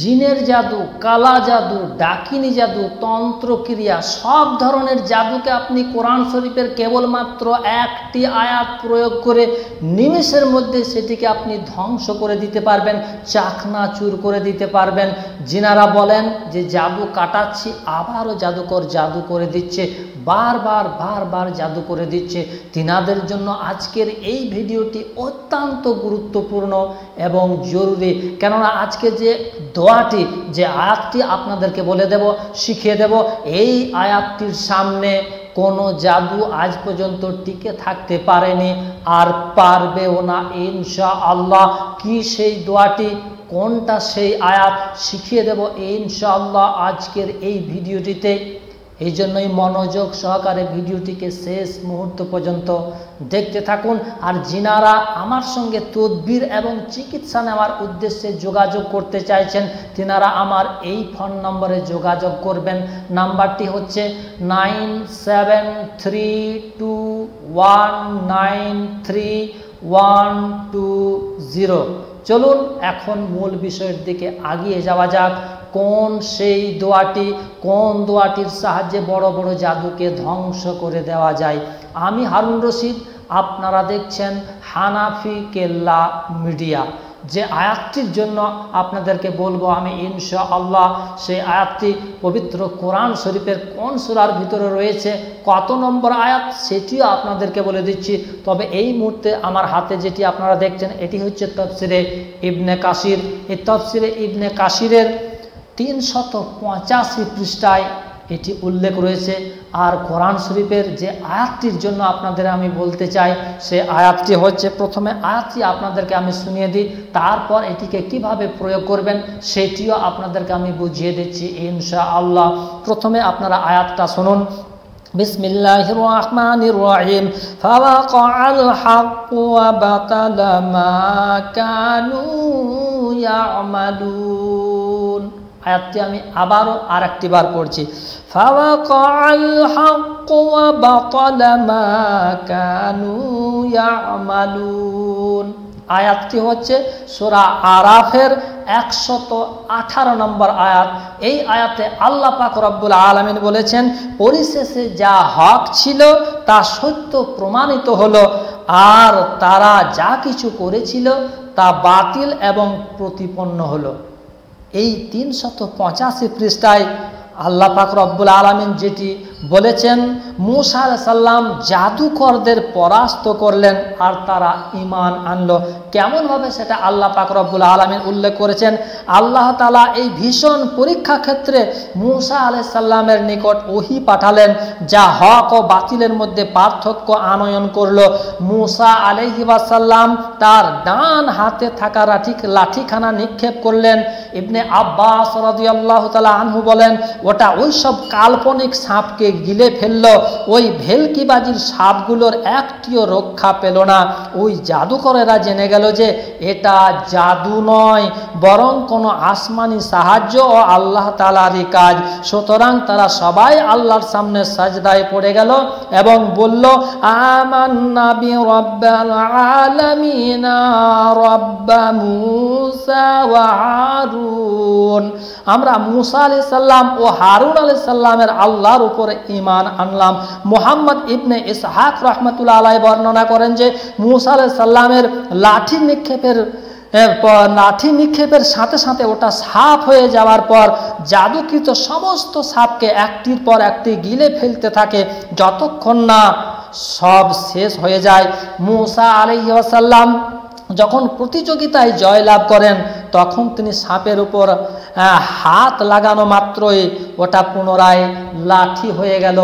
জিনের জাদু, কালা জাদু, ডাকিনী জাদু, তন্ত্রক্রিয়া, সব ধরনের জাদুকে আপনি কোরআন শরীফের কেবলমাত্র একটি আয়াত প্রয়োগ করে নিমেষের মধ্যে সেটিকে আপনি ধ্বংস করে দিতে পারবেন, চাকনাচুর করে দিতে পারবেন। জিনারা বলেন যে জাদু কাটাচ্ছি, আবারও জাদুকর জাদু করে দিচ্ছে, বারবার জাদু করে দিচ্ছে। তিনাদের জন্য আজকের এই ভিডিওটি অত্যন্ত গুরুত্বপূর্ণ এবং জরুরি। কেননা আজকে যে দোয়াটি, যে আয়াতটি আপনাদেরকে বলে দেব, শিখিয়ে দেব, এই আয়াতটির সামনে কোনো জাদু আজ পর্যন্ত টিকে থাকতে পারেনি, আর পারবেও না ইনশাআল্লাহ। কি সেই দোয়াটি, কোনটা সেই আয়াত, শিখিয়ে দেব ইনশাআল্লাহ আজকের এই ভিডিওটিতে। এই জন্যই মনোযোগ সহকারে ভিডিওটিকে শেষ মুহূর্ত পর্যন্ত দেখতে থাকুন। আর যিনারা আমার সঙ্গে তদবির এবং চিকিৎসা নেওয়ার উদ্দেশ্যে যোগাযোগ করতে চাইছেন, তিনারা আমার এই ফোন নম্বরে যোগাযোগ করবেন। নাম্বারটি হচ্ছে 9732193120। চলুন এখন মূল বিষয়ের দিকে আগিয়ে যাওয়া যাক। কোন সেই দোয়াটি, কোন দোয়াটির সাহায্যে বড় বড় জাদুকে ধ্বংস করে দেওয়া যায়। আমি হারুন রশিদ, আপনারা দেখছেন হানাফি কেল্লা মিডিয়া। যে আয়াতটির জন্য আপনাদেরকে বলবো আমি ইনশাআল্লাহ, সেই আয়াতটি পবিত্র কোরআন শরীফের কোন সূরার ভিতরে রয়েছে, কত নম্বর আয়াত, সেটিও আপনাদেরকে বলে দিচ্ছি। তবে এই মুহূর্তে আমার হাতে যেটি আপনারা দেখছেন, এটি হচ্ছে তাফসিরে ইবনে কাসির। এই তাফসিরে ইবনে কাসিরের 385 পৃষ্ঠায় এটি উল্লেখ রয়েছে। আর কোরআন শরীফের যে আয়াতটির জন্য আপনাদের আমি বলতে চাই, সে আয়াতটি হচ্ছে, প্রথমে আয়াতটি আপনাদেরকে আমি শুনিয়ে দিই, তারপর এটিকে কিভাবে প্রয়োগ করবেন সেটিও আপনাদেরকে আমি বুঝিয়ে দিচ্ছি ইনশাআল্লাহ। প্রথমে আপনারা আয়াতটা শুনুন। বিসমিল্লাহির রহমানির রহিম। ফাওয়াকাল হাক্কু ওয়া বাতালা মা কানু ইয়ামালুন। আয়াতটি আমি আবারও আরেকটি বার পড়ছি। ফাওয়াকাল হাক্কু ওয়া বাতালা মা কানু ইয়ামালুন। আয়াতটি হচ্ছে সূরা আরাফের 118 নম্বর আয়াত। এই আয়াতে আল্লাহ পাক রব্বুল আলামিন বলেছেন, পরিশেষে যা হক ছিল তা সত্য প্রমাণিত হলো, আর তারা যা কিছু করেছিল তা বাতিল এবং প্রতিপন্ন হলো। এই 385 পৃষ্ঠায় আল্লাহ পাক রব্বুল আলামিন যেটি বলেছেন, মূসা আলাইহিস সালাম জাদুকরদের পরাস্ত করলেন আর তারা ঈমান আনলো। কেমনভাবে সেটা আল্লাহ পাক রব্বুল আলামিন উল্লেখ করেছেন। আল্লাহ তাআলা এই ভীষণ পরীক্ষা ক্ষেত্রে মূসা আলাইহিস সালামের নিকট ওহী পাঠালেন, যা হক ও বাতিলের মধ্যে পার্থক্য আনয়ন করলো। মূসা আলাইহিস সালাম তার ডান হাতে থাকা লাঠিখানা নিক্ষেপ করলেন। ইবনে আব্বাস রাদিয়াল্লাহু তাআলা আনহু বলেন, ওটা ওই সব কাল্পনিক সাপকে গিলে ফেললো। ওই ভেলকিবাজির সাপগুলোর একটিও রক্ষা পেল না। ওই জাদুকরেরা জেনে গেল যে এটা জাদু নয়, বরং কোনো আসমানি সাহায্য ও আল্লাহ তাআলারই কাজ। সুতরাং তারা সবাই আল্লাহর সামনে সাজদায় পড়ে গেল এবং বলল, আমান্না বিরাব্বিল আলামিন রাব্বা মূসা ওয়া হারুন। আমরা মূসা আলাইহিস সালাম ও হারুন আলাইহিস সালামের আল্লাহর উপরে ঈমান আনলাম। মুহাম্মদ ইবনে ইসহাক রাহমাতুল্লাহ আলাইহি বর্ণনা করেন যে মূসা আলাইহিস সালামের লাঠি নিক্ষেপের সাথে সাথে ওটা সাপ হয়ে যাওয়ার পর জাদুকৃত সমস্ত সাপকে একটির পর একটি গিলে ফেলতে থাকে, যতক্ষণ না সব শেষ হয়ে যায়। মূসা আলাইহিস সালাম যখন প্রতিযোগিতায় জয়লাভ করেন, তখন তিনি সাপের উপর হাত লাগানো মাত্রই ওটা পুনরায় লাঠি হয়ে গেল।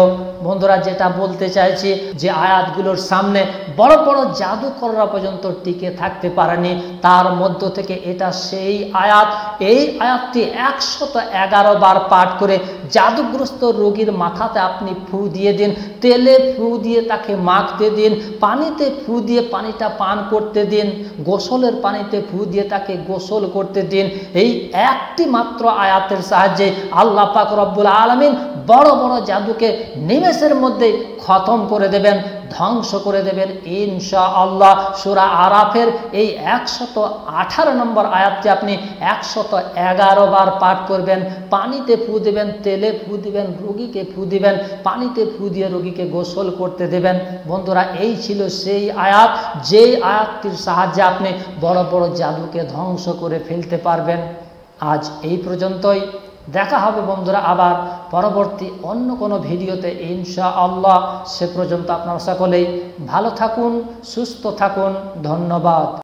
বন্ধুরা, যেটা বলতে চাইছি, যে আয়াতগুলোর সামনে বড় বড় জাদুকররা পর্যন্ত টিকে থাকতে পারেনি, তার মধ্য থেকে এটা সেই আয়াত। এই আয়াতটি 111 বার পাঠ করে জাদুগ্রস্ত রোগীর মাথাতে আপনি ফু দিয়ে দিন, তেলে ফু দিয়ে তাকে মাখতে দিন, পানিতে ফু দিয়ে পানিটা পান করতে দিন, গোসলের পানিতে ফু দিয়ে তাকে গোসল করতে দিন। এই একটি মাত্র আয়াতের সাহায্যে আল্লাহ পাক রব্বুল আলামিন বড় বড় জাদুকে নিমেষের মধ্যে খতম করে দেবেন, ধ্বংস করে দেবেন ইনশাআল্লাহ। সূরা আরাফের এই 118 নম্বর আয়াতটি আপনি 111 বার পাঠ করবেন। পানিতে ফু দিবেন, তেলে ফু দিবেন, রোগীকে ফু দিবেন, পানিতে ফু দিয়ে রোগীকে গোসল করতে দেবেন। বন্ধুরা, এই ছিল সেই আয়াত, যেই আয়াতটির সাহায্যে আপনি বড় বড় জাদুকে ধ্বংস করে ফেলতে পারবেন। আজ এই পর্যন্তই। দেখা হবে বন্ধুরা আবার পরবর্তী অন্য কোনো ভিডিওতে ইনশাআল্লাহ। সে পর্যন্ত আপনারা সকলেই ভালো থাকুন, সুস্থ থাকুন। ধন্যবাদ।